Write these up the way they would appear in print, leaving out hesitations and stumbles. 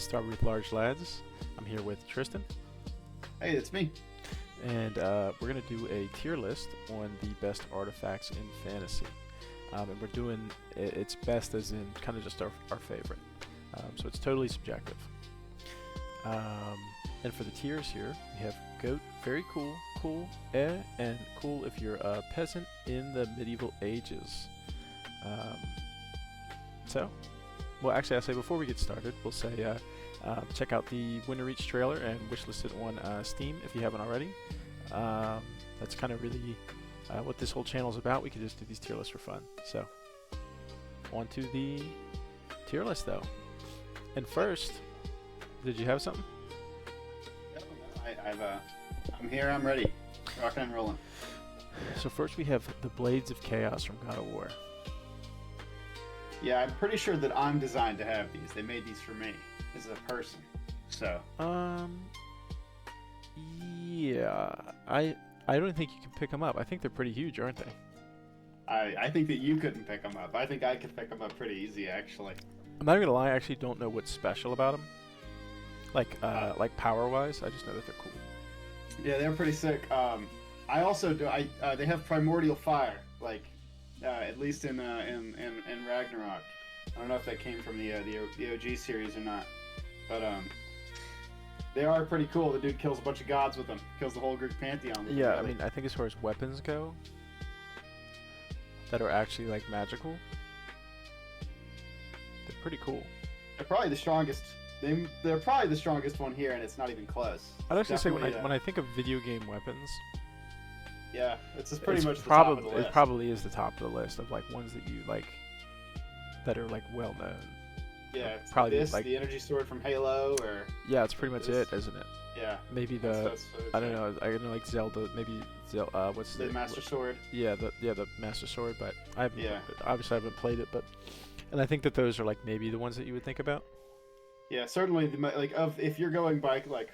Start with Large Lads. I'm here with Tristan, Hey, it's me. and we're going to do a tier list on the best artifacts in fantasy. And we're doing its best as in kind of just our favorite. So it's totally subjective. And for the tiers here, we have Goat, very cool, cool, and cool if you're a peasant in the medieval ages. Well, actually, I'll say before we get started, we'll say check out the Winter Reach trailer and wishlist it on Steam if you haven't already. That's kind of really what this whole channel is about. We could just do these tier lists for fun. So, on to the tier list, though. And first, did you have something? I'm here. I'm ready. Rocking and rolling. So first we have the Blades of Chaos from God of War. Yeah, I'm pretty sure that I'm designed to have these. They made these for me as a person. So. Yeah, I don't think you can pick them up. I think they're pretty huge, aren't they? I think that you couldn't pick them up. I think I could pick them up pretty easy, actually. I'm not gonna lie. I actually don't know what's special about them. Like power-wise, I just know that they're cool. Yeah, they're pretty sick. I also do. They have primordial fire, like at least in Ragnarok. I don't know if that came from the OG series or not, but they are pretty cool. The dude kills a bunch of gods with them. Kills the whole Greek pantheon. With Yeah, them, I mean, I think as far as weapons go, that are actually like magical, they're pretty cool. they're probably the strongest. They're probably the strongest one here, and it's not even close. I'd actually say Definitely, when I think of video game weapons, yeah, it's just pretty much the top of the list. It probably is the top of the list of like ones that you like that are like well known. Yeah, probably this, like the energy sword from Halo, or yeah, it's pretty much this. it, isn't it? Yeah, Maybe I don't know. I know like Zelda, maybe what's the Master Sword. Yeah, the Master Sword, but Yeah. obviously I haven't played it, and I think that those are like maybe the ones that you would think about. Yeah, certainly. If you're going by like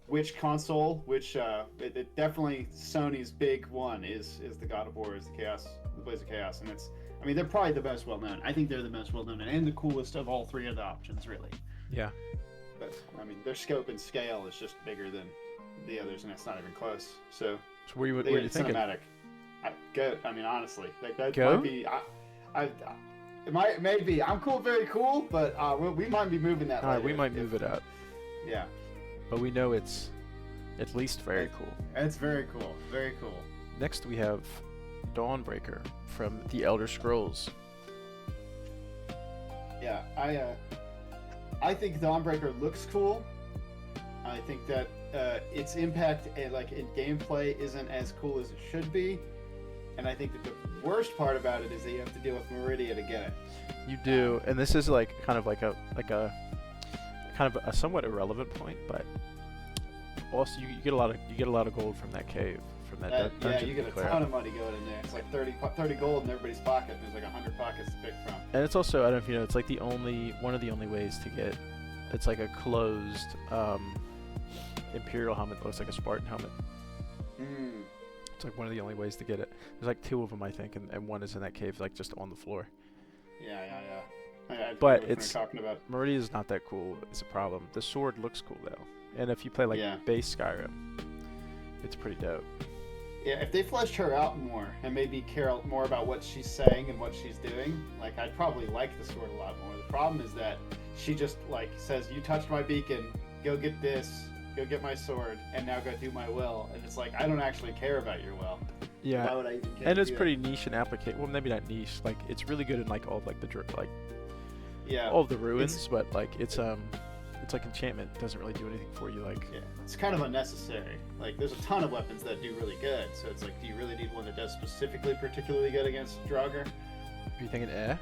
which console, it definitely Sony's big one is the God of War, is the Blaze of Chaos, and they're probably the most well known. I think they're the most well known and the coolest of all three of the options, really. Yeah. But I mean, their scope and scale is just bigger than the others, and it's not even close. So what are you thinking? Cinematic. Goat. I mean, honestly, like that Goat? might be. It might be. I'm cool, very cool, but we might be moving that. All right, later we might move it up. Yeah. But we know it's at least very cool. It's very cool. Very cool. Next we have Dawnbreaker from The Elder Scrolls. Yeah, I think Dawnbreaker looks cool. I think that its impact in gameplay isn't as cool as it should be, and I think that the worst part about it is that you have to deal with Meridia to get it. You do, and this is like kind of a somewhat irrelevant point, but also you get a lot of gold from that cave, from that dungeon. Yeah, you get a ton of money going in there. It's like 30 gold in everybody's pocket, and there's like 100 pockets to pick from. And it's also, I don't know if you know, it's like one of the only ways to get. It's like a closed Imperial helmet that looks like a Spartan helmet. It's like one of the only ways to get it. There's like two of them, I think, and one is in that cave, like just on the floor. Yeah. But it's talking about. Meridia is not that cool. It's a problem. The sword looks cool though, and if you play base Skyrim, it's pretty dope. Yeah, if they fleshed her out more and maybe care more about what she's saying and what she's doing, like I'd probably like the sword a lot more. The problem is that she just like says, "You touched my beacon, go get this, go get my sword, and now go do my will." And it's like I don't actually care about your will. Yeah, why would I even care? And it's pretty niche in application. Well, maybe not niche. Like it's really good in like all of, like all of the ruins, but like it's like enchantment. It doesn't really do anything for you. Like it's kind of unnecessary. Like there's a ton of weapons that do really good. So it's like, do you really need one that does particularly good against Draugr? Are you thinking eh?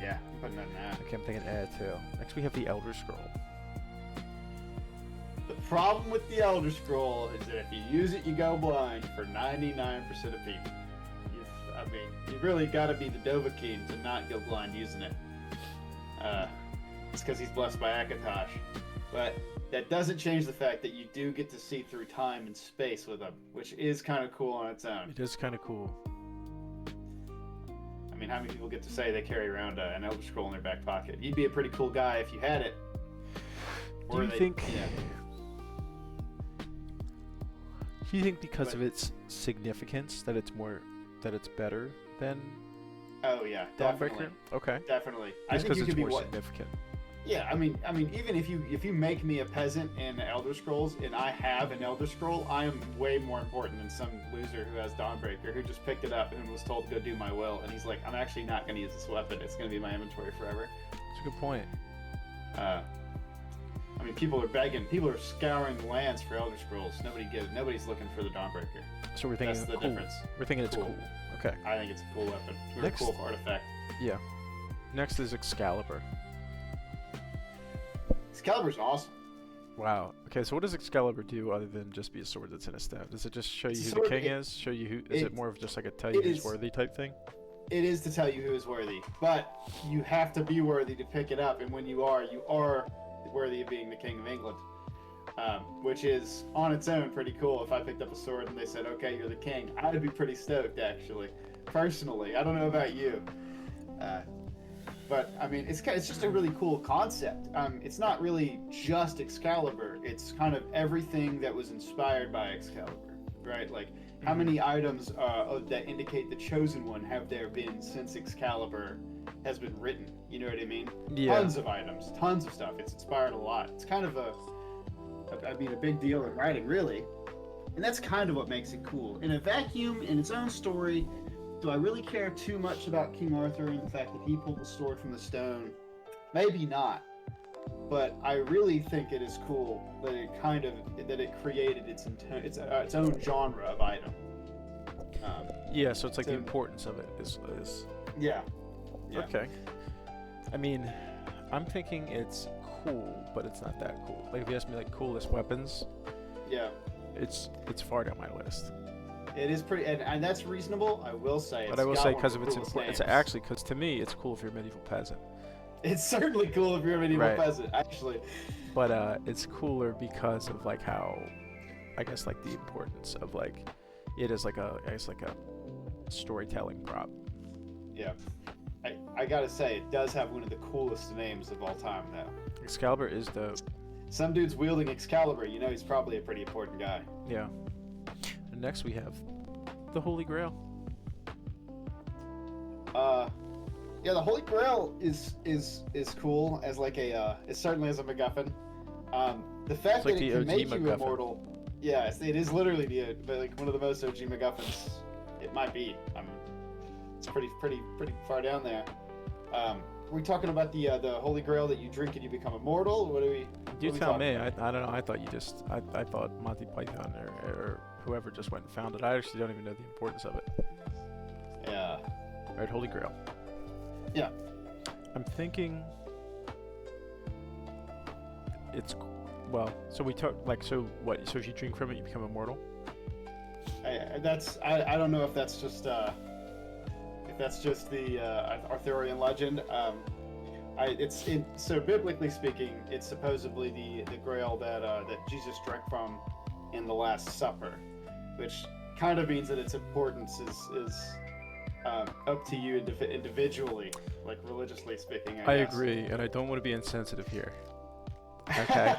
Yeah, I'm putting that in that. Okay, I'm thinking eh too. Next we have the Elder Scroll. The problem with the Elder Scroll is that if you use it, you go blind for 99% of people. You really got to be the Dovahkiin to not go blind using it. It's because he's blessed by Akatosh. But that doesn't change the fact that you do get to see through time and space with him, which is kind of cool on its own. It is kind of cool. I mean, how many people get to say they carry around an Elder Scroll in their back pocket? You'd be a pretty cool guy if you had it. Do you think? Do you think because of its significance that it's better than? Oh yeah, Dawnbreaker? Okay. Definitely. Just because it's more significant. Yeah, I mean, even if you make me a peasant in Elder Scrolls and I have an Elder Scroll, I am way more important than some loser who has Dawnbreaker who just picked it up and was told to go do my will, and he's like, I'm actually not going to use this weapon. It's going to be in my inventory forever. That's a good point. I mean, people are begging, people are scouring the lands for Elder Scrolls. Nobody's looking for the Dawnbreaker. So we're thinking that's the cool. difference. We're thinking it's cool. Okay. I think it's a cool weapon. Or Next, a cool artifact. Yeah. Next is Excalibur. Excalibur's awesome. Wow. Okay, so what does Excalibur do other than just be a sword that's in a stone? Does it just show you who the king is? Show you who? Is it more of just like a tell you who's worthy type thing? It is to tell you who is worthy, but you have to be worthy to pick it up, and when you are worthy of being the King of England, which is on its own pretty cool. If I picked up a sword and they said, "Okay, you're the king," I would be pretty stoked, actually. Personally, I don't know about you, but I mean, it's just a really cool concept. It's not really just Excalibur; it's kind of everything that was inspired by Excalibur, right? Like, how many items that indicate the chosen one have there been since Excalibur has been written? You know what I mean? Yeah. Tons of items, tons of stuff. It's inspired a lot. It's kind of a big deal in writing, really. And that's kind of what makes it cool. In a vacuum, in its own story, do I really care too much about King Arthur and the fact that he pulled the sword from the stone? Maybe not. But I really think it is cool that it created its own genre of item. Yeah, so it's like the importance of it is. Yeah. Okay. I mean, I'm thinking it's cool, but it's not that cool. Like if you ask me like coolest weapons, yeah, it's far down my list. It is pretty, and that's reasonable. I will say. But I will say because of its importance, it's actually because to me it's cool if you're a medieval peasant. It's certainly cool if you're a medieval peasant, actually. But it's cooler because of like how, I guess like the importance of like, it is like a storytelling prop. Yeah. I gotta say, it does have one of the coolest names of all time, though. Excalibur is dope. Some dude's wielding Excalibur, you know he's probably a pretty important guy. Yeah. And next we have the Holy Grail. Yeah, the Holy Grail is cool as like it certainly is a MacGuffin. The fact that it can make you immortal, yeah, it is literally like one of the most OG MacGuffins. It might be. It's pretty far down there. Are we talking about the Holy Grail that you drink and you become immortal? What are we? You tell me. I don't know. I thought I thought Monty Python or whoever just went and found it. I actually don't even know the importance of it. Yeah. All right, Holy Grail. Yeah. I'm thinking it's well. So we talk like so what? So if you drink from it, you become immortal. I don't know if that's just the Arthurian legend. So biblically speaking, it's supposedly the Grail that Jesus drank from in the Last Supper, which kind of means that its importance is up to you individually, like religiously speaking. I guess. Agree, and I don't want to be insensitive here. Okay.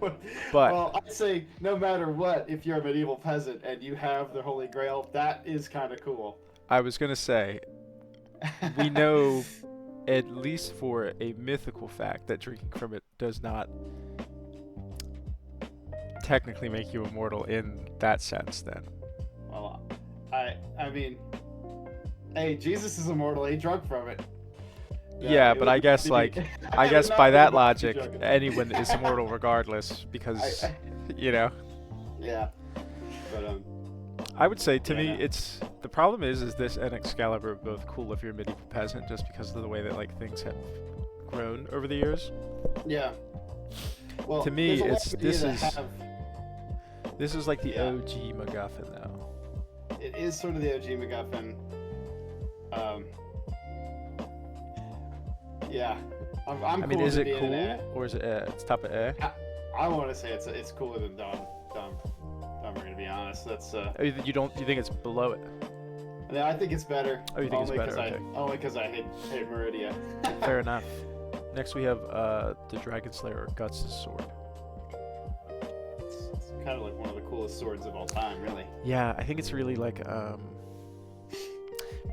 But well, I'd say no matter what, if you're a medieval peasant and you have the Holy Grail, that is kind of cool. I was gonna say, we know at least for a mythical fact that drinking from it does not technically make you immortal in that sense. Then. Well, I mean. Hey, Jesus is immortal. He drunk from it. Yeah, but I guess like I guess by that logic, anyone is immortal regardless because you know. Yeah. But I would say to me, it's the problem is this and Excalibur are both cool if you're a medieval peasant, just because of the way that like things have grown over the years. Yeah. Well, to me, this is like the OG MacGuffin though. It is sort of the OG MacGuffin. Yeah, I mean, is it cool or is it it's top of A? I want to say it's cooler than Dawnbreaker, to be honest. That's you think it's below it? Yeah, I think it's better. Oh, you think it's better? Okay. Only because I hate Meridia. Fair enough. Next we have the Dragon Slayer or Guts' sword. It's kind of like one of the coolest swords of all time, really. Yeah, I think it's really like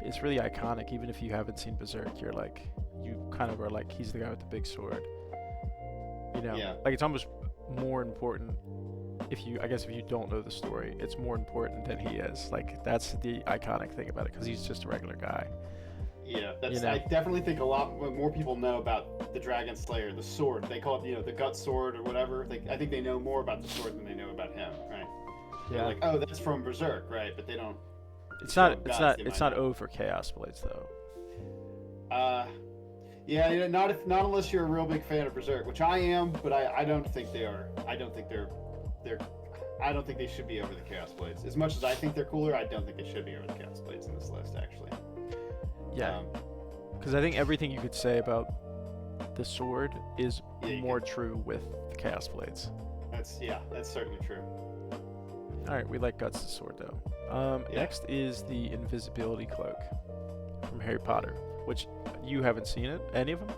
it's really iconic. Even if you haven't seen Berserk, you're like, you kind of are like, he's the guy with the big sword. You know, Yeah. like it's almost more important if you, I guess, if you don't know the story, it's more important than he is. Like that's the iconic thing about it, because he's just a regular guy. Yeah, that's. You know? I definitely think a lot more people know about the Dragon Slayer, the sword. They call it, the gut sword or whatever. I think they know more about the sword than they know about him, right? Yeah. They're like, oh, that's from Berserk, right? But they don't. It's not O for Chaos Blades though. Yeah, not unless you're a real big fan of Berserk, which I am, but I don't think they are. I don't think I don't think they should be over the Chaos Blades. As much as I think they're cooler, I don't think they should be over the Chaos Blades in this list, actually. Yeah. Because I think everything you could say about the sword is more true with the Chaos Blades. That's certainly true. All right, we like Guts' sword though. Next is the Invisibility Cloak from Harry Potter, which you haven't seen it. Any of them?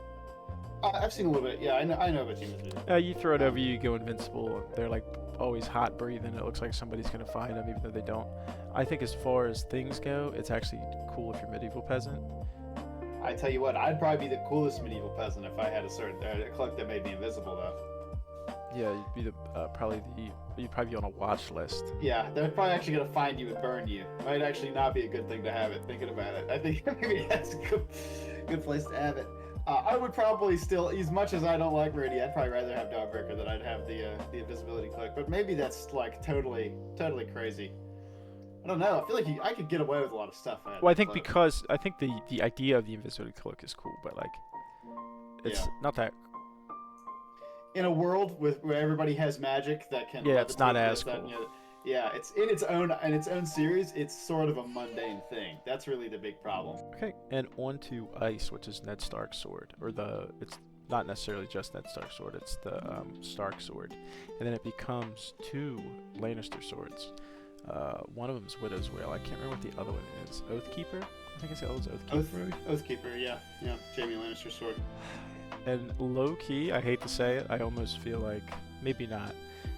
I've seen a little bit. Yeah, I know about the Invisibility. You throw it over, you go invincible. They're like always hot breathing. It looks like somebody's gonna find them, even though they don't. I think as far as things go, it's actually cool if you're medieval peasant. I tell you what, I'd probably be the coolest medieval peasant if I had a cloak that made me invisible, though. Yeah, you'd be you'd probably be on a watch list. Yeah, they're probably actually gonna find you and burn you. Might actually not be a good thing to have it. Thinking about it, I think maybe that's a good place to have it. I would probably still, as much as I don't like Rudy, I'd probably rather have Dawnbreaker than I'd have the invisibility cloak. But maybe that's like totally crazy. I don't know. I feel like I could get away with a lot of stuff. Well, I think because I think the idea of the invisibility cloak is cool, but like it's not that. In a world where everybody has magic that can. Yeah, it's not as cool. Yeah, it's in its own series. It's sort of a mundane thing. That's really the big problem. Okay, and on to Ice, which is Ned Stark's sword, it's not necessarily just Ned Stark's sword. It's the Stark sword, and then it becomes two Lannister swords. One of them's Widow's Wail. I can't remember what the other one is. Oathkeeper? I think it's the other one's Oathkeeper. Oathkeeper, yeah. Jaime Lannister's sword. And low key, I hate to say it, I almost feel like maybe not.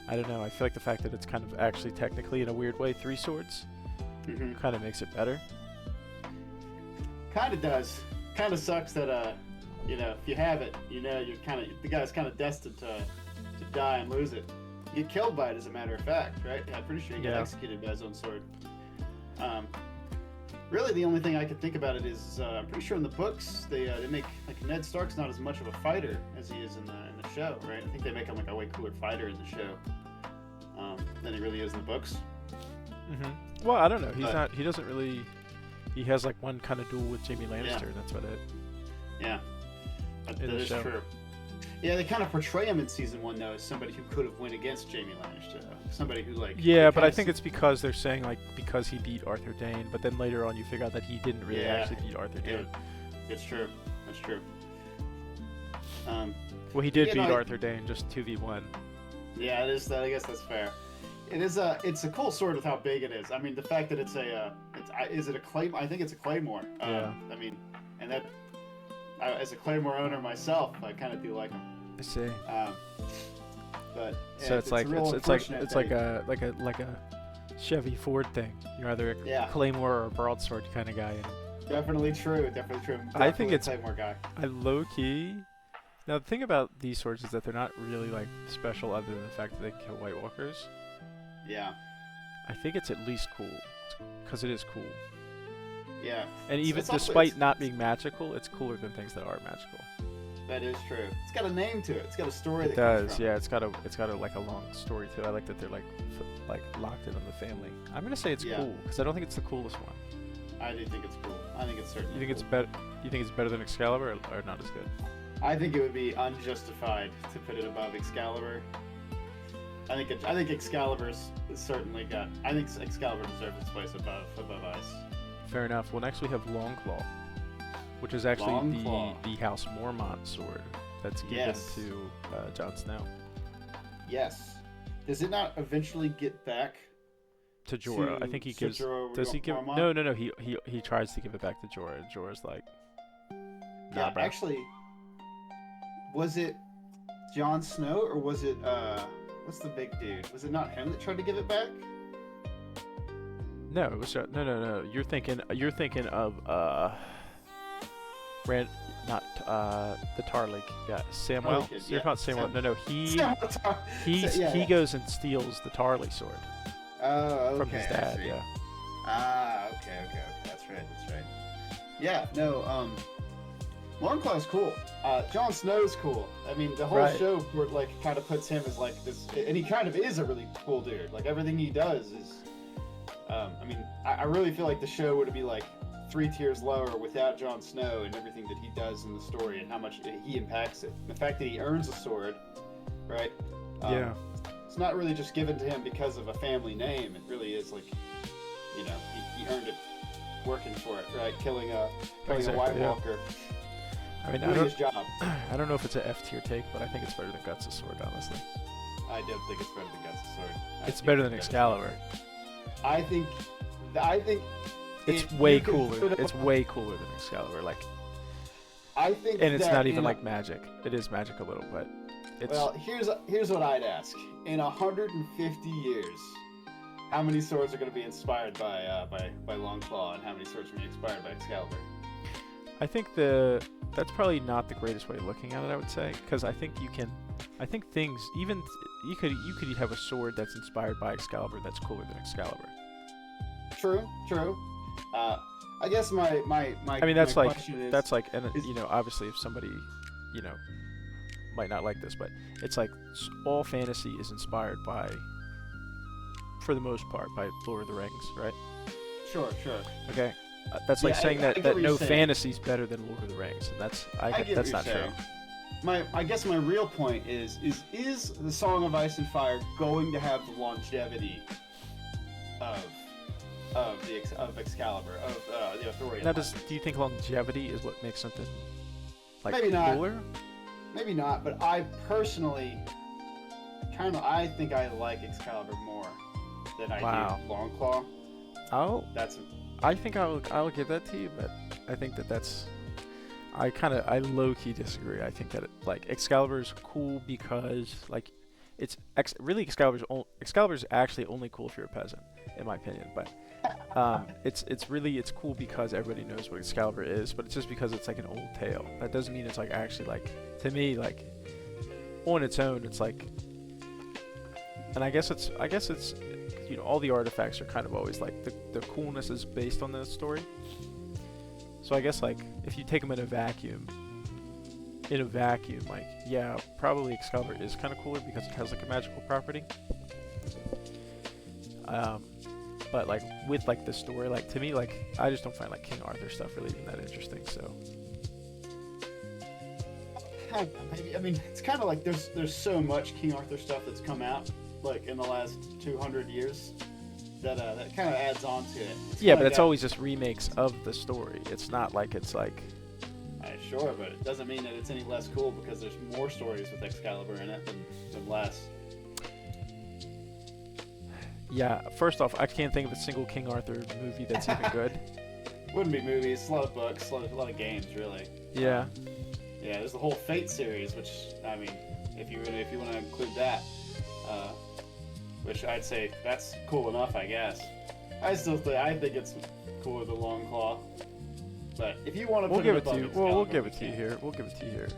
I don't know. I feel like the fact that it's kind of actually technically in a weird way 3 swords kind of makes it better. Kind of does. Kind of sucks that if you have it, the guy's kind of destined to die and lose it. You get killed by it, as a matter of fact, right? Yeah, I'm pretty sure he got executed by his own sword. Really, the only thing I could think about it is I'm pretty sure in the books they make like Ned Stark's not as much of a fighter as he is in the show, right? I think they make him like a way cooler fighter in the show than he really is in the books. Well, I don't know. He's not. He doesn't really. He has like one kind of duel with Jaime Lannister. And that's about it. Yeah, that is true. Yeah, they kind of portray him in season 1 though as somebody who could have went against Jaime Lannister, somebody who like. Yeah, but I think it's because they're saying like because he beat Arthur Dayne, but then later on you figure out that he didn't really actually beat Arthur Dayne. It's true. That's true. Well, he did beat Arthur Dayne, just 2v1. Yeah, it is. I guess that's fair. It's a cool sword with how big it is. I mean, the fact that is it a claymore? I think it's a claymore. Yeah. I mean, and that. As a Claymore owner myself, I kind of do like them. I see. But so it's like a Chevy Ford thing. You're either a Claymore or a broadsword kind of guy. Definitely true. I think it's Claymore guy. I low key. Now the thing about these swords is that they're not really like special, other than the fact that they can kill White Walkers. Yeah. I think it's at least cool, because it is cool. Yeah. And even despite not being magical, it's cooler than things that are magical. That is true. It's got a name to it. It's got a story. It does. Yeah. It's got a like a long story to it. I like that they're like locked in on the family. I'm gonna say it's cool because I don't think it's the coolest one. I do think it's cool. I think it's certainly. You think it's better? You think it's better than Excalibur or not as good? I think it would be unjustified to put it above Excalibur. I think Excalibur's certainly got. I think Excalibur deserves its place above Ice. Fair enough. Well, next we have Longclaw, which is actually the House Mormont sword that's given to Jon Snow. Yes. Does it not eventually get back to Jorah? I think he gives. Does he give? Mormont? No. He tries to give it back to Jorah, and Jorah's like, nah, yeah, bro. Actually, was it Jon Snow or was it what's the big dude? Was it not him that tried to give it back? No, it was no. You're thinking of not the Tarlik. Yeah, Samwell. Okay, You're yeah, not Samwell. No, he goes and steals the Tarly sword Oh, okay. from his dad. I see. Yeah. Okay. That's right. Yeah, no, Longclaw's cool. Jon Snow's cool. I mean, the whole show like kind of puts him as like this, and he kind of is a really cool dude. Like everything he does is, I mean, I really feel like the show would be like 3 tiers lower without Jon Snow and everything that he does in the story and how much he impacts it. And the fact that he earns a sword, right? Yeah. It's not really just given to him because of a family name. It really is like, you know, he earned it working for it, right? Killing a White Walker. I mean, doing his job. I don't know if it's an F tier take, but I think it's better than Guts' sword, honestly. I don't think it's better than Guts' sword. It's better than Excalibur. I think it's way cooler. It's way cooler than Excalibur. Like, I think, and it's not even like magic. It is magic a little, but it's. Well, here's what I'd ask: in 150 years, how many swords are going to be inspired by Longclaw, and how many swords are going to be inspired by Excalibur? I think that's probably not the greatest way of looking at it. I would say, because I think things, even you could have a sword that's inspired by Excalibur that's cooler than Excalibur. True. I guess my I mean, that's like and you know, obviously if somebody, you know, might not like this, but it's like all fantasy is inspired by, for the most part, by Lord of the Rings, right? Sure. Okay. That's like saying that no fantasy is better than Lord of the Rings, and that's not true. I guess my real point is the Song of Ice and Fire going to have the longevity of Excalibur, of the Arthurian? Now, do you think longevity is what makes something like maybe not cooler? Maybe not, but I personally I think I like Excalibur more than I do Longclaw. I think I'll give that to you, but I think that's I low-key disagree. I think that Excalibur's cool because like Excalibur's actually only cool if you're a peasant, in my opinion. But it's cool because everybody knows what Excalibur is, but it's just because it's like an old tale. That doesn't mean it's like actually like, to me, like on its own, it's like, and I guess it's you know, all the artifacts are kind of always like the coolness is based on the story. So I guess like if you take them in a vacuum, like, yeah, probably Excalibur is kind of cooler because it has like a magical property. But like with like the story, like to me, like I just don't find like King Arthur stuff really even that interesting. So maybe, I mean, it's kind of like there's so much King Arthur stuff that's come out like in the last 200 years that kind of adds on to it. Yeah, but it's always just remakes of the story. It's not like it's like. Sure, but it doesn't mean that it's any less cool because there's more stories with Excalibur in it than less. Yeah, first off, I can't think of a single King Arthur movie that's even good. Wouldn't be movies, it's a lot of books, a lot of games, really. Yeah. Yeah, there's the whole Fate series, which, I mean, if you want to include that, which I'd say that's cool enough, I guess. I think it's cooler than Longclaw. But if you want to we'll give it to you. Well, we'll give it to you here. We'll give it to you here.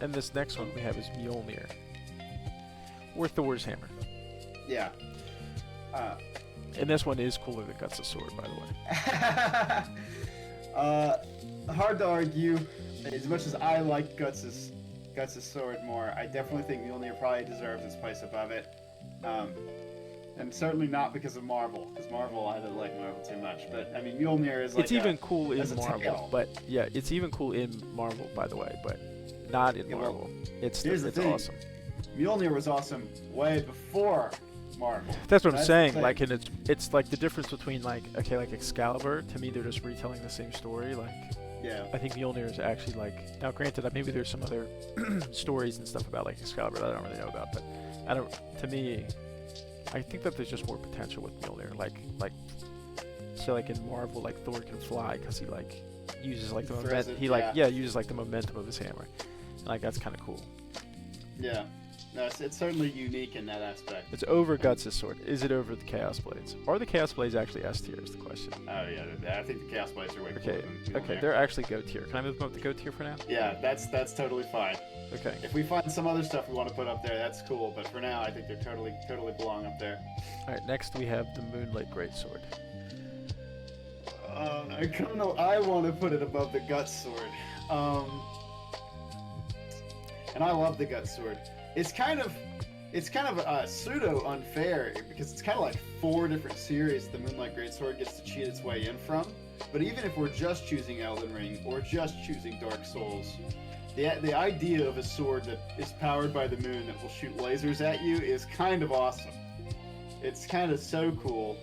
And this next one we have is Mjölnir, or Thor's hammer. Yeah. And this one is cooler than Guts' sword, by the way. Hard to argue. As much as I like Guts' sword more, I definitely think Mjölnir probably deserves its place above it. And certainly not because of Marvel, because Marvel, I don't like Marvel too much. But I mean, Mjölnir is like it's even cool in Marvel, but yeah, it's even cool in Marvel, by the way, but not in Marvel. It's awesome. Mjölnir was awesome way before Marvel. That's what I'm saying. Like, and it's like the difference between like Excalibur. To me, they're just retelling the same story. Like, yeah, I think Mjölnir is actually like, now granted, maybe there's some other stories and stuff about like Excalibur that I don't really know about, but to me. I think that there's just more potential with Mjölnir. So like in Marvel, like Thor can fly because he like uses like the momentum. He uses like the momentum of his hammer. Like, that's kind of cool. Yeah. No, it's certainly unique in that aspect. It's over Guts' sword. Is it over the Chaos Blades? Are the Chaos Blades actually S tier is the question. Oh yeah, I think the Chaos Blades are way cooler than Okay, they're actually Go tier. Can I move them up to Go tier for now? Yeah, that's totally fine. Okay. If we find some other stuff we want to put up there, that's cool. But for now, I think they're totally belong up there. All right, next we have the Moonlight Greatsword. I don't know. I want to put it above the Guts sword. And I love the Guts sword. It's kind of pseudo unfair because it's kind of like 4 different series the Moonlight Greatsword gets to cheat its way in from. But even if we're just choosing Elden Ring or just choosing Dark Souls, the idea of a sword that is powered by the moon that will shoot lasers at you is kind of awesome. It's kind of so cool.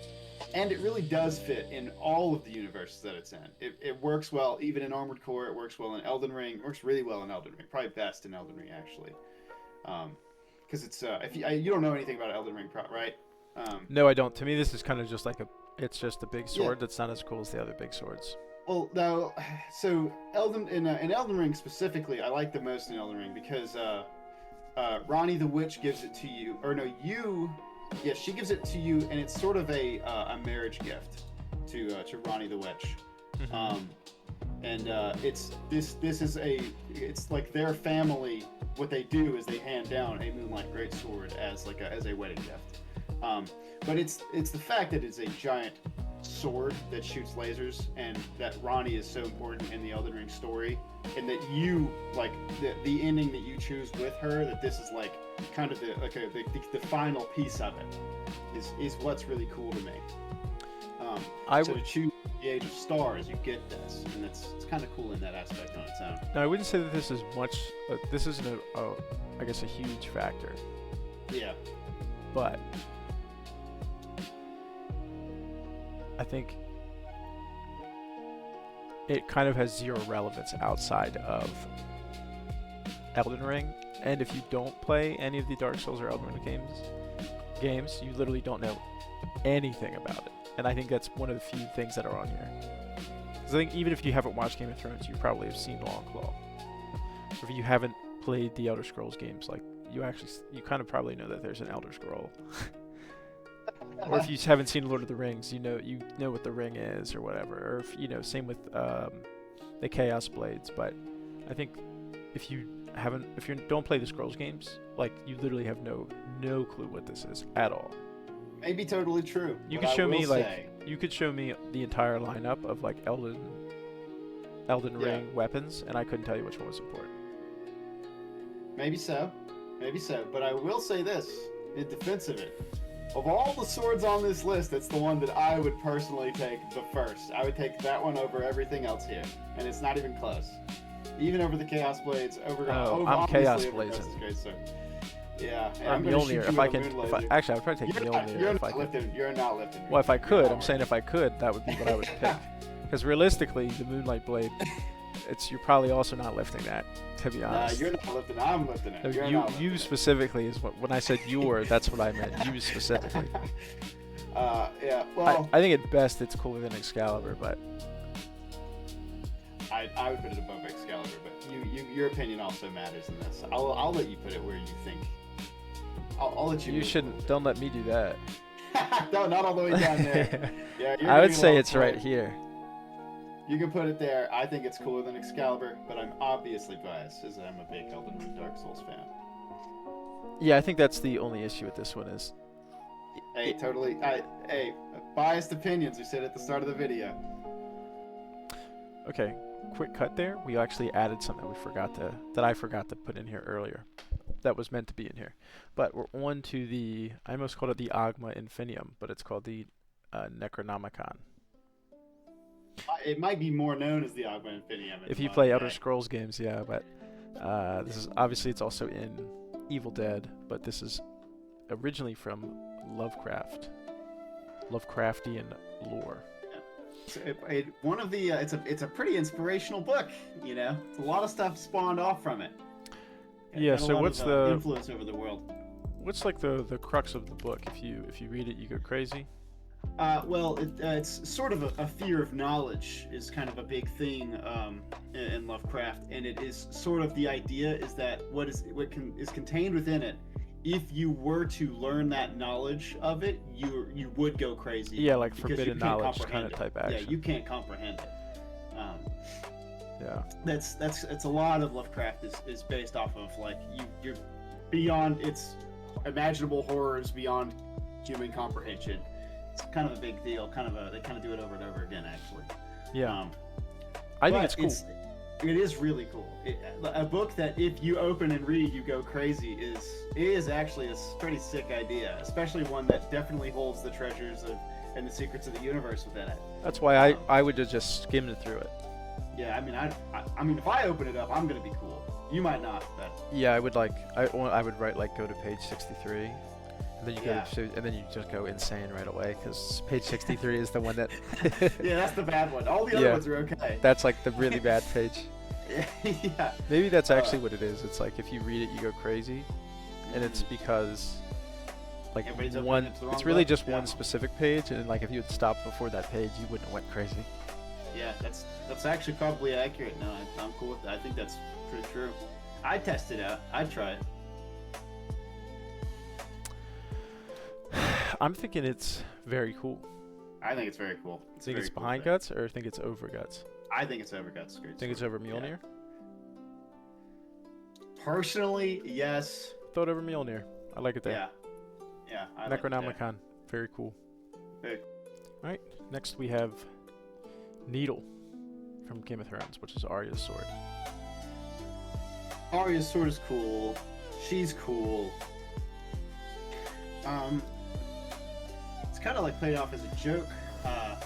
And it really does fit in all of the universes that it's in. It works well even in Armored Core. It works well in Elden Ring. It works really well in Elden Ring. Probably best in Elden Ring, actually. Because it's if you don't know anything about Elden Ring, right? No, I don't. To me, this is kind of just like it's just a big sword that's not as cool as the other big swords. Well, no. So in Elden Ring specifically, I like the most in Elden Ring because Ronnie the Witch gives it to you, or no, you. Yeah, she gives it to you, and it's sort of a marriage gift to Ronnie the Witch. Mm-hmm. It's like their family. What they do is they hand down a Moonlight Greatsword as a wedding gift. But it's the fact that it's a giant sword that shoots lasers, and that Ronnie is so important in the Elden Ring story, and that you like the ending that you choose with her. That this is like kind of the final piece of it is what's really cool to me. To choose the Age of Stars, you get this, and it's kind of cool in that aspect on its own. Now, I wouldn't say that this is much. This isn't I guess a huge factor. Yeah. But I think it kind of has zero relevance outside of Elden Ring. And if you don't play any of the Dark Souls or Elden Ring games, you literally don't know anything about it. And I think that's one of the few things that are on here. Because I think even if you haven't watched Game of Thrones, you probably have seen Longclaw. Or if you haven't played the Elder Scrolls games, like you kind of probably know that there's an Elder Scroll. Or if you haven't seen Lord of the Rings, you know what the ring is or whatever. Or if same with the Chaos Blades. But I think if you don't play the Scrolls games, like you literally have no clue what this is at all. Maybe totally true. You could show me the entire lineup of like Elden Ring weapons, and I couldn't tell you which one was important. Maybe so. But I will say this in defense of it. Of all the swords on this list, that's the one that I would personally take the first. I would take that one over everything else here, and it's not even close. Even over the Chaos Blades, I'm Chaos Blades. Yeah, I'm Mjölnir. Actually, I would probably take Mjölnir if I could. You're not lifting. Well, if I could, I'm saying if I could, that would be what I would pick. Because realistically, the Moonlight Blade, you're probably also not lifting that, to be honest. You're not lifting it. I'm lifting it. No, you specifically is when I said that's what I meant. You specifically. Yeah. Well, I think at best it's cooler than Excalibur, but I would put it above Excalibur. But your opinion also matters in this. I'll let you put it where you think. I'll let you. You shouldn't. Don't let me do that. No, not all the way down there. Yeah, I would say it's right here. You can put it there. I think it's cooler than Excalibur, but I'm obviously biased as I'm a big Elden Ring Dark Souls fan. Yeah, I think that's the only issue with this one is. Hey, totally. Biased opinions. We said at the start of the video. Okay, quick cut there. We actually added something that I forgot to put in here earlier. That was meant to be in here, but we're on to I almost called it the Agma Infinium, but it's called the Necronomicon. It might be more known as the Agma Infinium. If you play Elder Scrolls games, yeah, but this is obviously it's also in Evil Dead, but this is originally from Lovecraftian lore. It's a pretty inspirational book, It's a lot of stuff spawned off from it. Yeah, so what's the influence over the world? What's like the crux of the book? If you read it, you go crazy. Well, it's sort of a fear of knowledge is kind of a big thing in Lovecraft, and it is sort of the idea is that what is contained within it. If you were to learn that knowledge of it, you would go crazy. Yeah, like because forbidden you can't knowledge comprehend kind of it. type action. Yeah, you can't comprehend it. Yeah. That's a lot of Lovecraft is based off of like you're beyond its imaginable horrors beyond human comprehension. It's kind of a big deal. They kind of do it over and over again, actually. Yeah. I think it's cool. It is really cool. A book that if you open and read, you go crazy is actually a pretty sick idea, especially one that definitely holds the treasures and the secrets of the universe within it. That's why I would just skim through it. Yeah, I mean, if I open it up, I'm gonna be cool. You might not, but yeah, I would write like go to page 63, and then you go to, and then you just go insane right away because page 63 is the one that. Yeah, that's the bad one. All the other ones are okay. That's like the really bad page. Yeah. Maybe that's actually what it is. It's like if you read it, you go crazy, and it's because like it's really just one specific page, and like if you had stopped before that page, you wouldn't have went crazy. Yeah, that's actually probably accurate. No, I'm cool with that. I think that's pretty true. I'd test it out. I'd try it. I'm thinking it's very cool. I think it's very cool. Think it's behind Guts or think it's over Guts? I think it's over Guts. Think it's over Mjölnir? Yeah. Personally, yes. Throw it over Mjölnir. I like it there. Yeah. Necronomicon. Very cool. Very. All right. Next we have Needle from Game of Thrones, which is Arya's sword. Arya's sword is cool. She's cool. It's kind of like played off as a joke a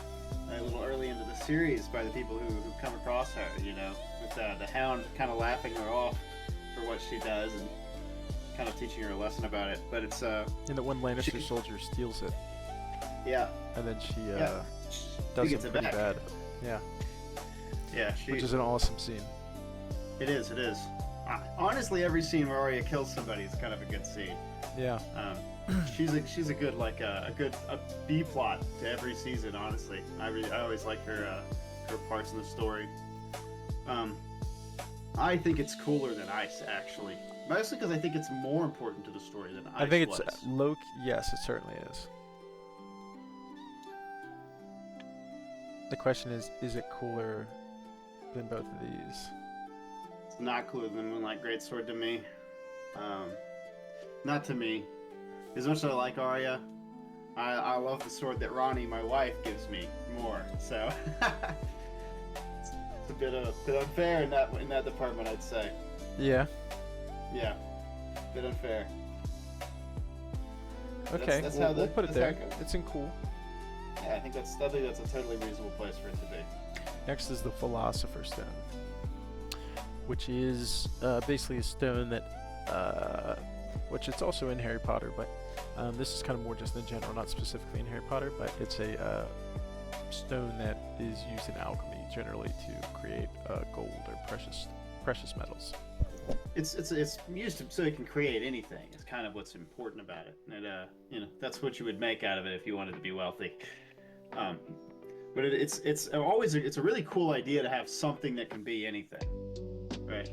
little early into the series by the people who come across her, with the Hound kind of laughing her off for what she does and kind of teaching her a lesson about it. But it's and that one Lannister soldier steals it. Yeah. And then she does it pretty bad. Yeah. Yeah. Which is an awesome scene. It is. Honestly, every scene where Arya kills somebody is kind of a good scene. Yeah. She's a good a B plot to every season. Honestly, I always like her parts in the story. I think it's cooler than Ice, actually, mostly because I think it's more important to the story than Ice. I think it's low. Yes, it certainly is. The question is it cooler than both of these? It's not cooler than Moonlight Greatsword to me. Not to me. As much as I like Arya, I love the sword that Ronnie, my wife, gives me more. So it's a bit unfair in that department, I'd say. Yeah. Yeah. A bit unfair. Okay. We'll put it there. It's in cool. Yeah, I think that's a totally reasonable place for it to be. Next is the Philosopher's Stone, which is basically a stone that, which it's also in Harry Potter, but this is kind of more just in general, not specifically in Harry Potter, but it's a stone that is used in alchemy generally to create gold or precious metals. It's used so it can create anything. It's kind of what's important about it. And that's what you would make out of it if you wanted to be wealthy. But it's a really cool idea to have something that can be anything, right?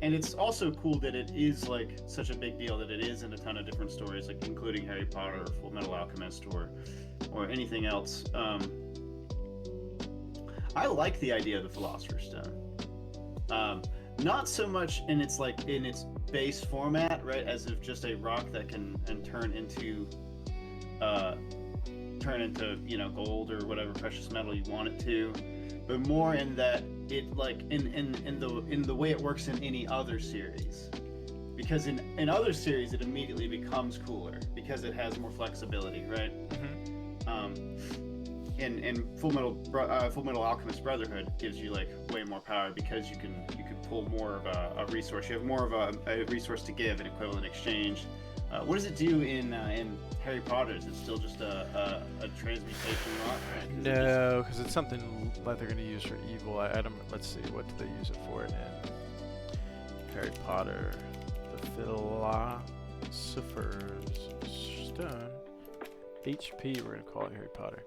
And it's also cool that it is like such a big deal that it is in a ton of different stories, like including Harry Potter or Full Metal Alchemist or anything else. I like the idea of the Philosopher's Stone. Not so much in its base format, right, as of just a rock that can turn into gold or whatever precious metal you want it to, but more in that it like in the way it works in any other series, because in other series it immediately becomes cooler because it has more flexibility, right? In Full Metal Alchemist Brotherhood gives you like way more power because you can pull more of a resource. You have more of a resource to give in equivalent exchange. What does it do in Harry Potter? Is it still just a transmutation rock? Right? No, because it's something that they're going to use for evil. Let's see, what do they use it for in Harry Potter? The Philosopher's Stone. HP, we're gonna call it Harry Potter.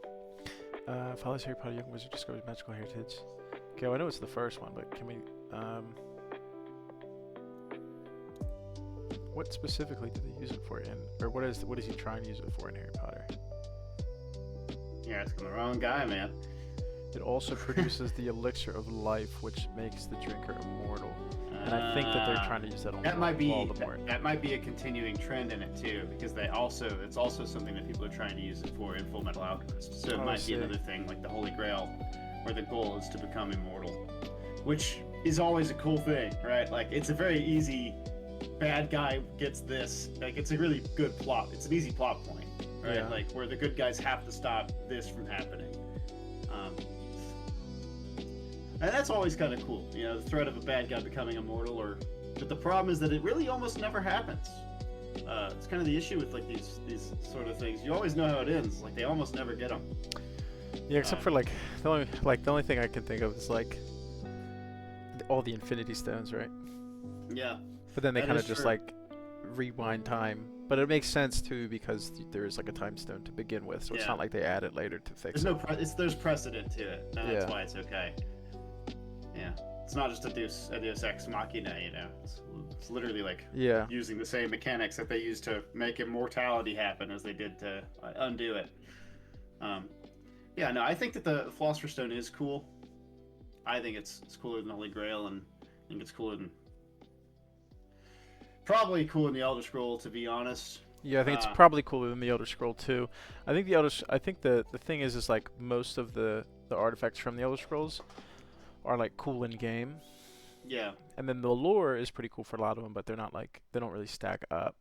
Follows Harry Potter, young wizard discovers magical heritage. Okay, well, I know it's the first one, but can we, what specifically do they use it for or what is he trying to use it for in Harry Potter? You're asking the wrong guy, man. It also produces the elixir of life, which makes the drinker immortal. And I think that they're trying to use that on Voldemort. That might be a continuing trend in it too, because it's also something that people are trying to use it for in Full Metal Alchemist. So it might be another thing like the Holy Grail, where the goal is to become immortal, which is always a cool thing, right? Like it's a very easy, bad guy gets this. Like it's a really good plot. It's an easy plot point, right? Yeah. Like where the good guys have to stop this from happening. And that's always kind of cool, you know, the threat of a bad guy becoming immortal. But the problem is that it really almost never happens. It's kind of the issue with like these sort of things. You always know how it ends. Like they almost never get them. Yeah, except for the only thing I can think of is like all the Infinity Stones, right? Yeah. But then they kind of just like rewind time. But it makes sense too because there's like a time stone to begin with, so it's not like they add it later to fix it. There's precedent to it, and that's why it's okay. Yeah, it's not just a Deus Ex Machina, you know. It's literally like using the same mechanics that they used to make immortality happen as they did to undo it. I think that the Philosopher's Stone is cool. I think it's cooler than the Holy Grail, and I think it's cooler than probably cooler than the Elder Scroll, to be honest. Yeah, I think it's probably cooler than the Elder Scroll too. I think the thing is like most of the artifacts from the Elder Scrolls are like cool in game. Yeah. And then the lore is pretty cool for a lot of them, but they don't really stack up.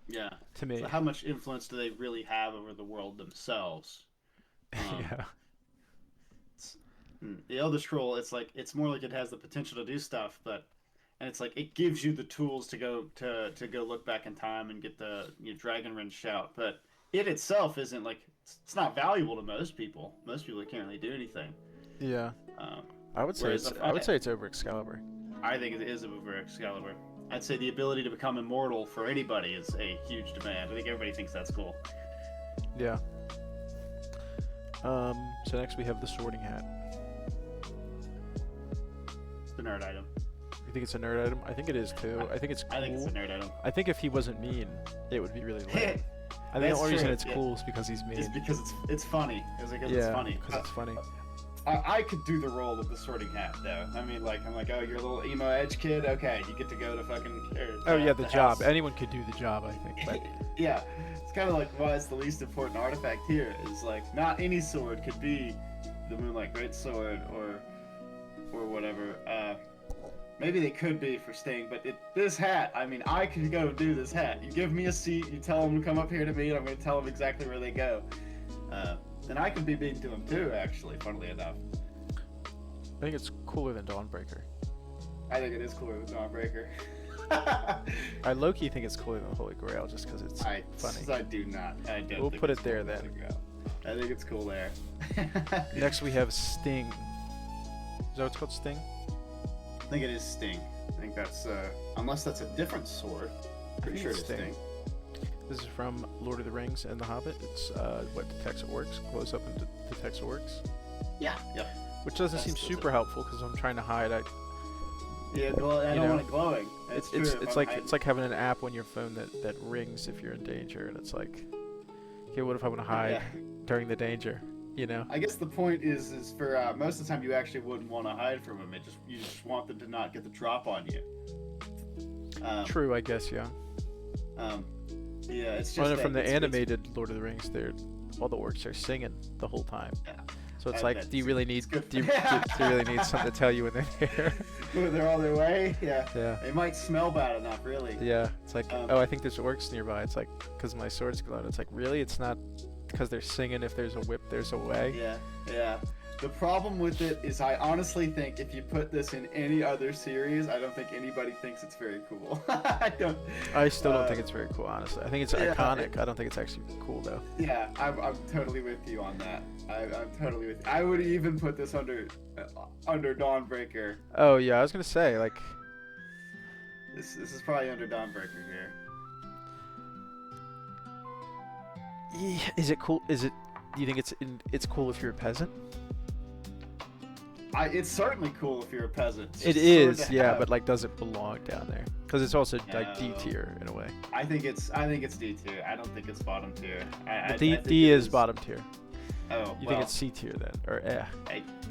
Yeah. To me. So how much influence do they really have over the world themselves? Yeah. The Elder Scroll, it's more like it has the potential to do stuff, and it's like it gives you the tools to go look back in time and get the dragon wrench shout, but it itself isn't like it's not valuable to most people. Most people can't really do anything. Yeah. I would say it's over Excalibur. I think it is over Excalibur. I'd say the ability to become immortal for anybody is a huge demand. I think everybody thinks that's cool. Yeah. So next we have the sorting hat. It's the nerd item. You think it's a nerd item? I think it is too. I think it's cool. I think it's a nerd item. I think if he wasn't mean, it would be really lame. I think the only reason it's cool is because he's mean. It's because it's funny. It's funny. Because it's funny. I could do the role of the sorting hat, though. I mean, like, I'm like, oh, you're a little emo edge kid? Okay, you get to go to fucking... the job. Anyone could do the job, I think. But... yeah, it's kind of like why it's the least important artifact here. Is like, not any sword could be the Moonlight Greatsword or whatever. Maybe they could be for Sting, but this hat, I mean, I could go do this hat. You give me a seat, you tell them to come up here to me, and I'm going to tell them exactly where they go. And I could be mean to him too, actually, funnily enough. I think it's cooler than Dawnbreaker. I think it is cooler than Dawnbreaker. I low-key think it's cooler than the Holy Grail just because it's funny. I do not. I don't. We'll put it there then. I think it's cool there. Next we have Sting. Is that what it's called, Sting? I think it is Sting. I think that's, unless that's a different sword. Pretty sure it's Sting. This is from Lord of the Rings and The Hobbit. It's what detects orcs, glows up and detects orcs. Yeah. Which doesn't seem super helpful because I'm trying to hide. I don't want it glowing. It's like having an app on your phone that rings if you're in danger, and it's like, okay, what if I want to hide during the danger? You know. I guess the point is for most of the time you actually wouldn't want to hide from them. You just want them to not get the drop on you. True, I guess, yeah. Yeah, it's just from the animated Lord of the Rings, all the orcs are singing the whole time. Yeah. So it's like, do you really need something to tell you when they're there? When they're on their way? Yeah. Yeah. They might smell bad enough, really. Yeah. It's like, I think there's orcs nearby. It's like, because my sword's glowing. It's like, really? It's not because they're singing. If there's a whip, there's a way. Yeah. The problem with it is I honestly think if you put this in any other series, I don't think anybody thinks it's very cool. I still don't think it's very cool, honestly. I think it's iconic. I don't think it's actually cool, though. Yeah, I'm totally with you on that. I'm totally with you. I would even put this under Dawnbreaker. Oh, yeah, I was going to say, like... This is probably under Dawnbreaker here. Is it cool? Do you think it's cool if you're a peasant? It's certainly cool if you're a peasant. It is, yeah, but like, does it belong down there? Because it's also like D No. tier in a way. I think it's D tier. I don't think it's bottom tier. But D is bottom tier. Oh, You think it's C tier then, or eh?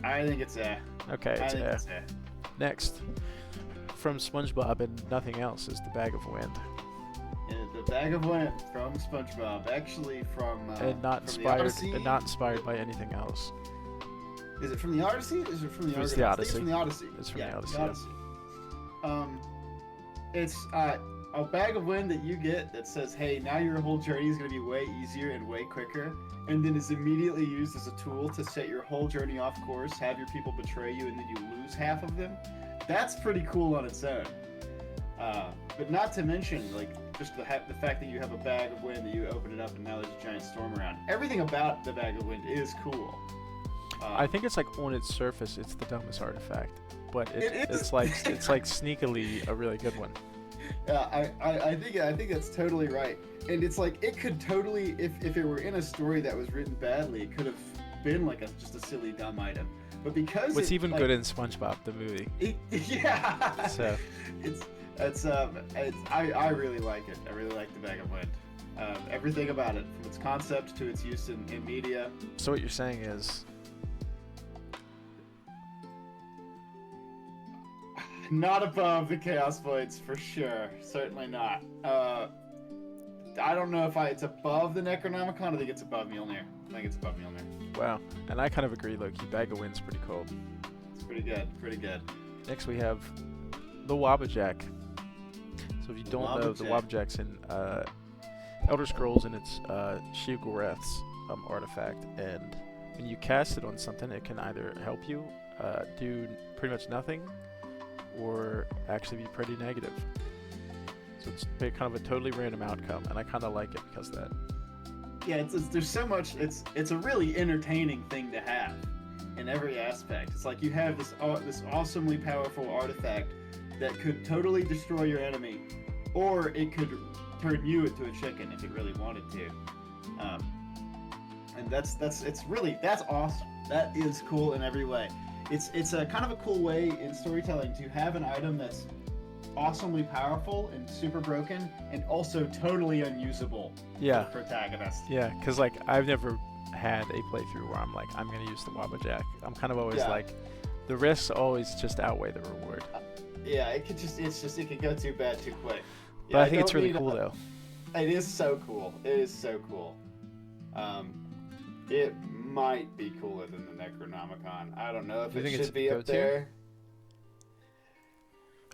I think it's eh. Okay, I it's think eh. it's eh. Next, from SpongeBob and nothing else, is the Bag of Wind, The Bag of Wind from SpongeBob, actually from and not from the inspired, Odyssey. and not inspired by anything else. Is it from the Odyssey? Is it from the It's Argonauts? the I think Odyssey. it's from the Odyssey. It's from yeah, the Odyssey, The Odyssey. It's a bag of wind that you get that says, "Hey, now your whole journey is going to be way easier and way quicker," and then is immediately used as a tool to set your whole journey off course, have your people betray you, and then you lose half of them. That's pretty cool on its own. But not to mention, like, just the fact that you have a bag of wind that you open it up and now there's a giant storm around. Everything about the bag of wind is cool. I think it's like on its surface, it's the dumbest artifact, but It is. it's like sneakily a really good one. Yeah, I think that's totally right. And it's like, it could totally, if it were in a story that was written badly, it could have been like just a silly dumb item. But because It's even good in SpongeBob the movie. Yeah. So I really like it. I really like the Bag of Wind. Everything about it, from its concept to its use in media. So what you're saying is, Not above the Chaos Blades for sure. Certainly not. I don't know if it's above the Necronomicon. I think it's above Mjölnir. wow. And I kind of agree, low-key. Bag of Wind's pretty cool. It's pretty good. Pretty good. Next we have the Wabbajack. So if you don't know, the Wabbajack. Wabbajack's in Elder Scrolls, and it's Sheogorath's artifact. And when you cast it on something, it can either help you do pretty much nothing, or actually be pretty negative. So it's kind of a totally random outcome, and I kind of like it because of that. Yeah, there's so much. It's a really entertaining thing to have in every aspect. It's like you have this awesomely powerful artifact that could totally destroy your enemy, or it could turn you into a chicken if it really wanted to. And that's awesome. That is cool in every way. It's a kind of a cool way in storytelling to have an item that's awesomely powerful and super broken, and also totally unusable Yeah. for the protagonist. Yeah, because like I've never had a playthrough where I'm like, I'm gonna use the Wabbajack. I'm kind of always like, the risks always just outweigh the reward. Yeah, it could go too bad too quick. But Yeah, I think it's don't really need cool though. It is so cool. It might be cooler than the Necronomicon. I don't know if You it think it's should be up go-to? there.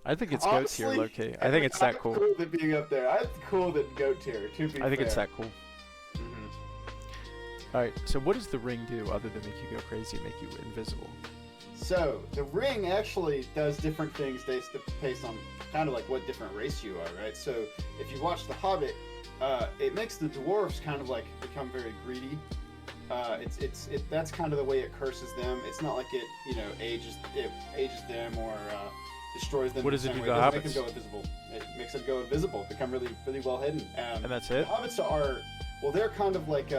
I think it's goat tier, Honestly, low key. I think it's that cool. Cool than being up there. It's cool than goat tier. To be I think fair. it's that cool. Mhm. All right. So what does the ring do other than make you go crazy and make you invisible? So the ring actually does different things based on kind of like what different race you are, right? So if you watch The Hobbit, it makes the dwarves kind of like become very greedy. That's kind of the way it curses them. It's not like it ages them or destroys them. What does in it the do same to way. It hobbits? doesn't make them go invisible. It makes them go invisible, become really really well hidden. And that's The it? hobbits are, well, they're kind of like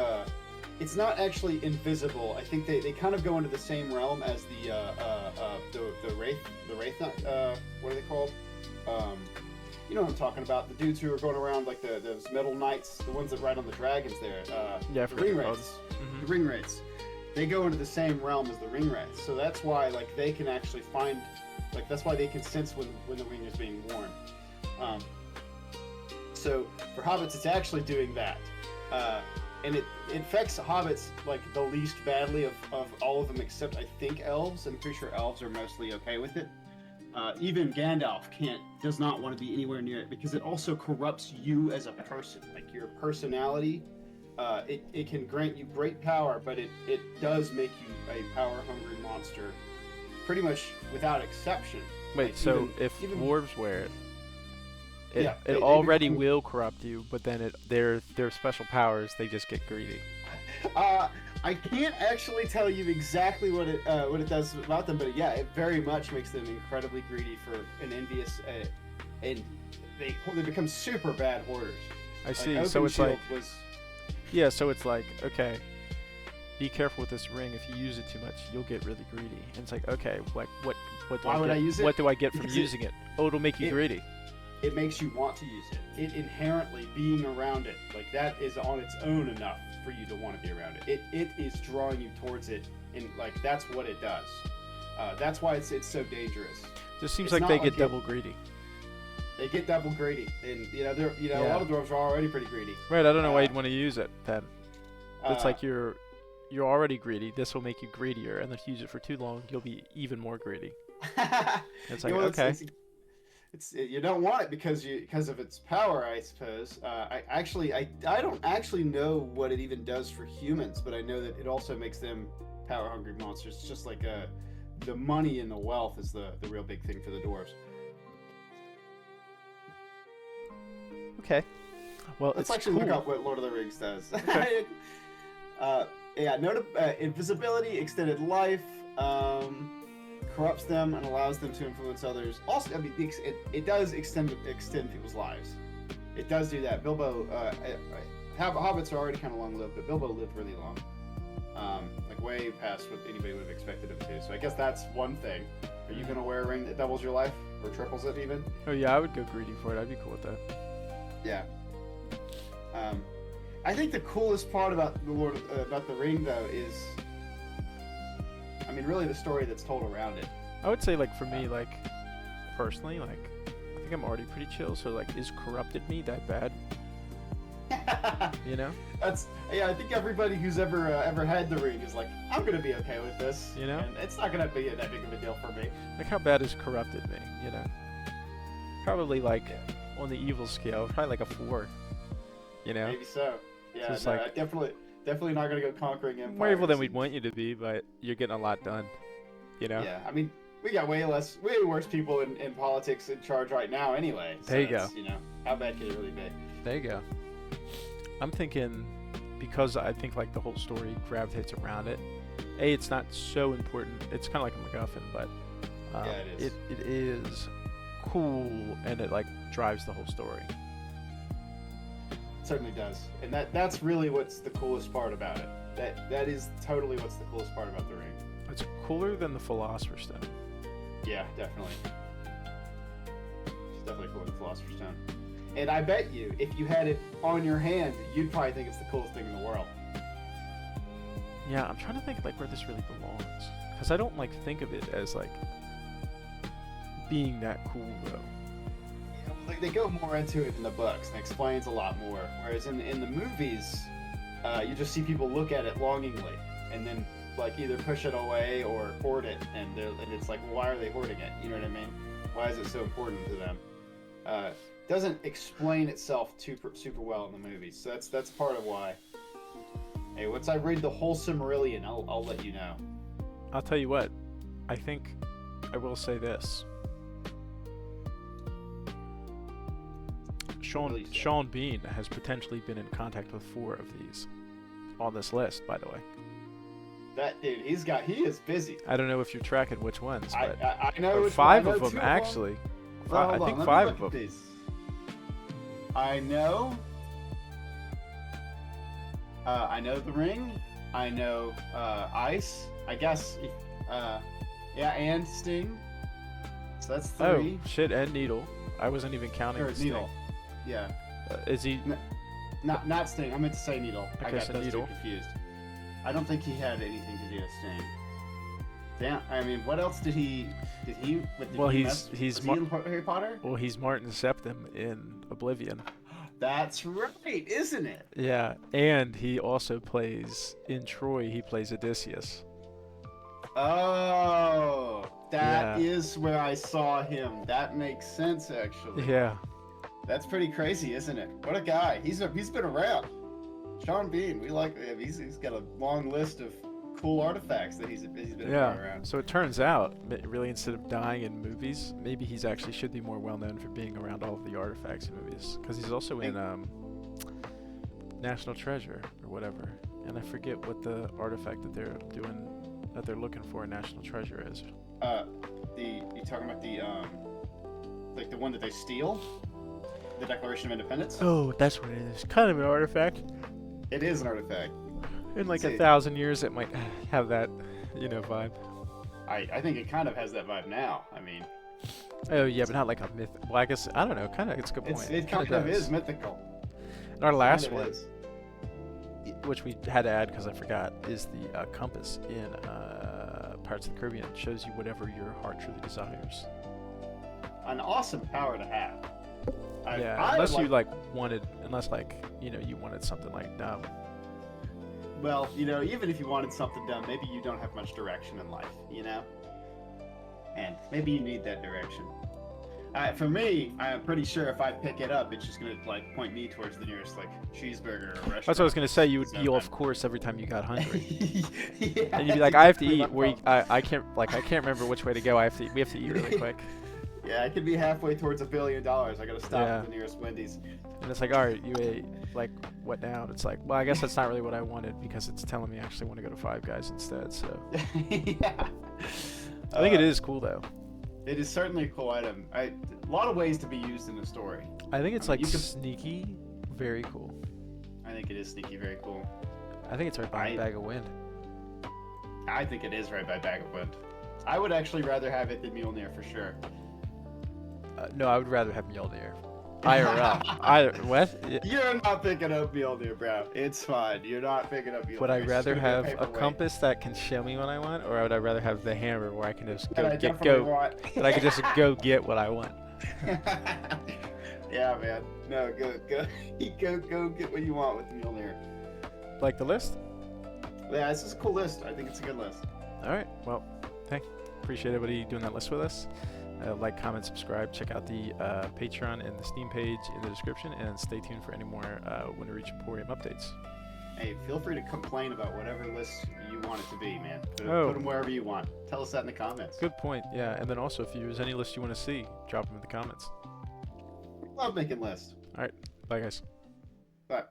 it's not actually invisible. I think they kind of go into the same realm as the wraith. What are they called? You know what I'm talking about? The dudes who are going around like those metal knights, the ones that ride on the dragons there. Yeah, I the forgot ring what they're wraiths. Mhm. The ring wraiths. They go into the same realm as the ring wraiths. So that's why like they can actually find, like that's why they can sense when the ring is being worn. So for hobbits, it's actually doing that. And it affects hobbits like the least badly of all of them, except I think elves. I'm pretty sure elves are mostly okay with it. Even Gandalf does not want to be anywhere near it because it also corrupts you as a person, like your personality. It can grant you great power, but it does make you a power-hungry monster, pretty much without exception. Wait, Like, so even- if even- dwarves wear it, Yeah, it they already become- will corrupt you, but then their special powers, they just get greedy. I can't actually tell you exactly what it does about them, but yeah, it very much makes them incredibly greedy for an envious, and they become super bad hoarders. I see. Like, So it's like, Oakenshield was, Yeah, so it's like, okay, be careful with this ring. If you use it too much, you'll get really greedy. And it's like, okay, like what do Why would I use it? What do I get from Because using it? Oh, it'll make you greedy. It makes you want to use it. It inherently being around it, like that is on its own enough for you to want to be around it. It is drawing you towards it, and like that's what it does. That's why it's so dangerous. Just seems It's like they not get like double greedy. They get double greedy, and they're a lot of dwarves are already pretty greedy. Right, I don't know why you'd want to use it then. It's like you're already greedy. This will make you greedier, and if you use it for too long, you'll be even more greedy. It's like, okay. It's you don't want it because of its power, I suppose. I don't actually know what it even does for humans, but I know that it also makes them power hungry monsters. It's just like the money and the wealth is the real big thing for the dwarves. Okay. Well, let's it's actually cool. look up what Lord of the Rings does. Okay. Invisibility, extended life, corrupts them and allows them to influence others. Also, I mean, it does extend people's lives. It does do that. Bilbo, hobbits are already kind of long lived, but Bilbo lived really long, like way past what anybody would have expected him to. So I guess that's one thing. Are you gonna wear a ring that doubles your life or triples it even? Oh yeah, I would go greedy for it. I'd be cool with that. Yeah. I think the coolest part about about the ring though is, I mean, really the story that's told around it. I would say, like, for me, like, personally, like, I think I'm already pretty chill. So, like, is corrupted me that bad? You know? I think everybody who's ever had the ring is like, I'm gonna be okay with this. You know? And it's not gonna be that big of a deal for me. Like, how bad has corrupted me? You know? Probably like on the evil scale, probably like a 4. You know? Maybe so. Yeah, so no, definitely not gonna go conquering empires. More evil than we'd want you to be, but you're getting a lot done. You know? Yeah, I mean, we got way worse people in politics in charge right now anyway. So there you go. You know, how bad can it really be? There you go. I'm thinking, because I think like the whole story gravitates around it. It's not so important. It's kind of like a MacGuffin, but yeah, it is. It is cool, and it like drives the whole story. Certainly does, and that's really what's the coolest part about it. That is totally what's the coolest part about the ring. It's cooler than the Philosopher's Stone. Yeah, definitely. It's definitely cooler than the Philosopher's Stone. And I bet you, if you had it on your hand, you'd probably think it's the coolest thing in the world. Yeah, I'm trying to think like where this really belongs, because I don't like think of it as like being that cool though. They go more into it in the books and explains a lot more. Whereas in the movies, you just see people look at it longingly and then like either push it away or hoard it, and it's like, well, why are they hoarding it? You know what I mean? Why is it so important to them? Doesn't explain itself super well in the movies, so that's part of why. Hey, once I read the whole Silmarillion, I'll let you know. I'll tell you what, I think I will say this. Sean Bean has potentially been in contact with 4 of these on this list, by the way. That dude, he is busy. I don't know if you're tracking which ones, but I know which 5 one. of them actually. Well, I think 5 of them. These. I know. I know the ring. I know ice. I guess. Yeah, and sting. So that's 3. Oh shit! And needle. I wasn't even counting Or the sting. needle. Yeah. Is he? Not sting. I meant to say needle. Okay, I got so those needle. two confused. I don't think he had anything to do with sting. Damn. I mean, what else did he? Well, was he in Harry Potter? Well, he's Martin Septim in Oblivion. That's right, isn't it? Yeah, and he also plays in Troy. He plays Odysseus. Oh, that is where I saw him. That makes sense, actually. Yeah. That's pretty crazy, isn't it? What a guy. He's been around. Sean Bean, we like him. He's got a long list of cool artifacts that he's been around. So it turns out, really, instead of dying in movies, maybe he's actually should be more well known for being around all of the artifacts in movies, because he's also in National Treasure or whatever, and I forget what the artifact that they're looking for in National Treasure is. You talking about the like the one that they steal, the Declaration of Independence? Oh, that's what it is. Kind of an artifact. It is an artifact. In like 1,000 years, it might have that, vibe. I think it kind of has that vibe now. I mean. Oh yeah, but not like a myth. Well, I guess I don't know. Kind of, it's a good point. It kind of is mythical. And our last one, is. which we had to add because I forgot, is the compass in Pirates of the Caribbean. It shows you whatever your heart truly desires. An awesome power to have. Unless you wanted something like dumb. Well, even if you wanted something dumb, maybe you don't have much direction in life, and maybe you need that direction. For me, I'm pretty sure if I pick it up, it's just gonna point me towards the nearest cheeseburger or restaurant. That's what I was gonna say. You would be off course every time you got hungry, yeah, and you'd be like, "I have to eat." I can't remember which way to go. We have to eat really quick. Yeah, I could be halfway towards $1 billion. I gotta stop at the nearest Wendy's. And it's like, all right, you ate what now? And it's like, well, I guess that's not really what I wanted because it's telling me I actually want to go to Five Guys instead. So yeah, I think it is cool though. It is certainly a cool item. A lot of ways to be used in the story. I think it's sneaky, very cool. I think it is sneaky, very cool. I think it's right by Bag of Wind. I think it is right by Bag of Wind. I would actually rather have it than Mjölnir for sure. No, I would rather have Mjölnir. IRL. What? You're not picking up Mjölnir, bro. It's fine. You're not picking up Mjölnir. Would I rather have a compass that can show me what I want, or would I rather have the hammer where I can just go get what I want? Yeah, man. No, go get what you want with Mjölnir. Like the list? Yeah, this is a cool list. I think it's a good list. All right. Well, hey, appreciate everybody doing that list with us. Like, comment, subscribe. Check out the Patreon and the Steam page in the description, and stay tuned for any more Winter Reach Emporium updates. Hey, feel free to complain about whatever list you want it to be, man. Put them wherever you want. Tell us that in the comments. Good point. Yeah, and then also if there's any list you want to see, drop them in the comments. Love making lists. All right. Bye, guys. Bye.